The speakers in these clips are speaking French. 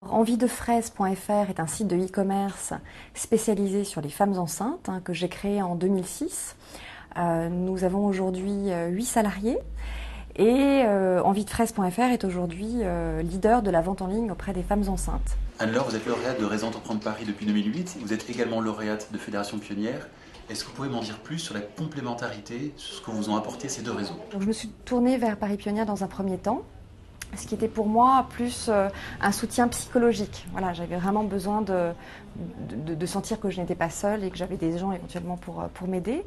Enviedefraise.fr est un site de e-commerce spécialisé sur les femmes enceintes que j'ai créé en 2006. Nous avons aujourd'hui 8 salariés et Enviedefraise.fr est aujourd'hui leader de la vente en ligne auprès des femmes enceintes. Anne-Laure, vous êtes lauréate de Réseau Entreprendre Paris depuis 2008. Vous êtes également lauréate de Fédération Pionnière. Est-ce que vous pouvez m'en dire plus sur la complémentarité, sur ce que vous ont apporté ces deux réseaux? Donc, je me suis tournée vers Paris Pionnière dans un premier temps, ce qui était pour moi plus un soutien psychologique. Voilà, j'avais vraiment besoin de sentir que je n'étais pas seule et que j'avais des gens éventuellement pour m'aider.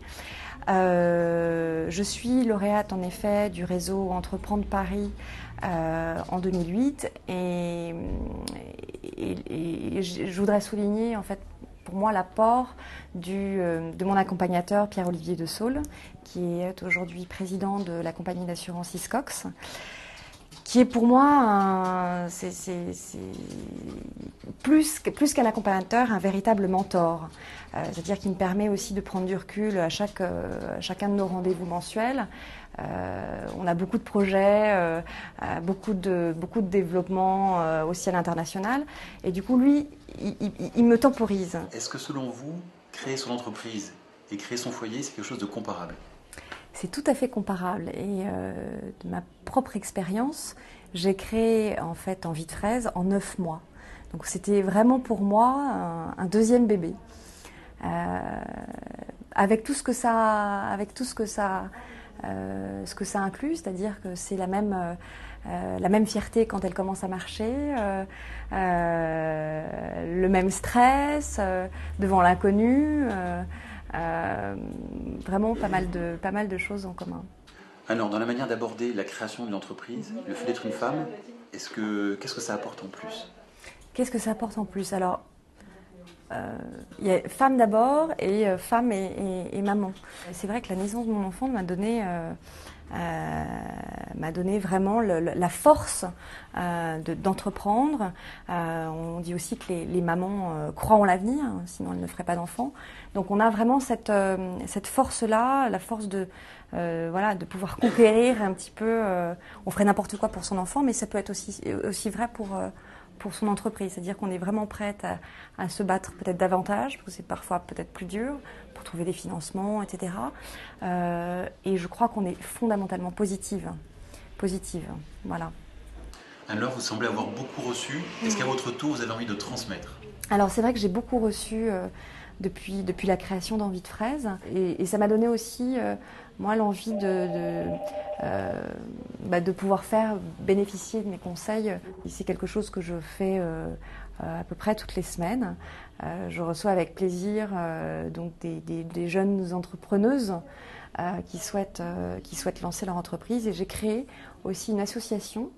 Je suis lauréate en effet du réseau Entreprendre Paris en 2008 et je voudrais souligner en fait pour moi l'apport de mon accompagnateur Pierre-Olivier De Saulles, qui est aujourd'hui président de la compagnie d'assurance Hiscox, qui est pour moi c'est plus qu'un accompagnateur, un véritable mentor. C'est-à-dire qu'il me permet aussi de prendre du recul à chacun de nos rendez-vous mensuels. On a beaucoup de projets, beaucoup de développement aussi à l'international. Et du coup, lui, il me temporise. Est-ce que selon vous, créer son entreprise et créer son foyer, c'est quelque chose de comparable? C'est tout à fait comparable et de ma propre expérience, j'ai créé en fait Enviedefraise en 9 mois. Donc c'était vraiment pour moi un deuxième bébé. Avec tout ce que ça inclut, c'est-à-dire que c'est la même fierté quand elle commence à marcher, le même stress devant l'inconnu. Vraiment pas mal de choses en commun. Alors, dans la manière d'aborder la création d'une entreprise, le fait d'être une femme, qu'est-ce que ça apporte en plus? Qu'est-ce que ça apporte en plus? Alors, il y a femme d'abord et femme et maman. C'est vrai que la naissance de mon enfant m'a donné vraiment la force d'entreprendre. On dit aussi que les mamans croient en l'avenir, sinon elles ne feraient pas d'enfants. Donc on a vraiment cette force-là, la force de pouvoir conquérir un petit peu. On ferait n'importe quoi pour son enfant, mais ça peut être aussi vrai pour son entreprise. C'est-à-dire qu'on est vraiment prête à se battre peut-être davantage, parce que c'est parfois peut-être plus dur, pour trouver des financements, etc. Et je crois qu'on est fondamentalement positive. Voilà. Alors, vous semblez avoir beaucoup reçu. Est-ce qu'à votre tour, vous avez envie de transmettre? Alors, c'est vrai que j'ai beaucoup reçu depuis la création d'Enviedefraise. Et ça m'a donné aussi, moi, l'envie de pouvoir faire bénéficier de mes conseils. C'est quelque chose que je fais à peu près toutes les semaines. Je reçois avec plaisir donc des jeunes entrepreneuses qui souhaitent lancer leur entreprise. Et j'ai créé aussi une association,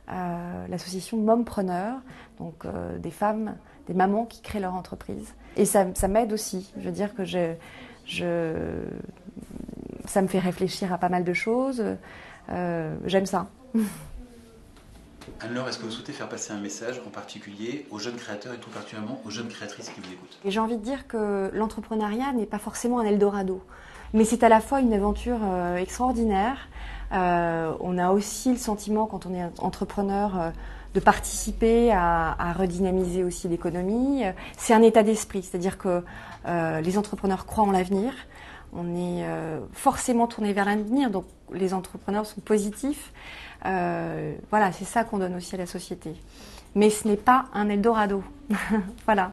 l'association Mompreneurs, donc des femmes, des mamans qui créent leur entreprise. Et ça m'aide aussi. Je veux dire que ça me fait réfléchir à pas mal de choses. J'aime ça. Anne-Laure, est-ce que vous souhaitez faire passer un message en particulier aux jeunes créateurs et tout particulièrement aux jeunes créatrices qui vous écoutent? Et j'ai envie de dire que l'entrepreneuriat n'est pas forcément un Eldorado, mais c'est à la fois une aventure extraordinaire. On a aussi le sentiment, quand on est entrepreneur, de participer à redynamiser aussi l'économie. C'est un état d'esprit, c'est-à-dire que les entrepreneurs croient en l'avenir. On est forcément tourné vers l'avenir, donc les entrepreneurs sont positifs. Voilà, c'est ça qu'on donne aussi à la société. Mais ce n'est pas un Eldorado. Voilà.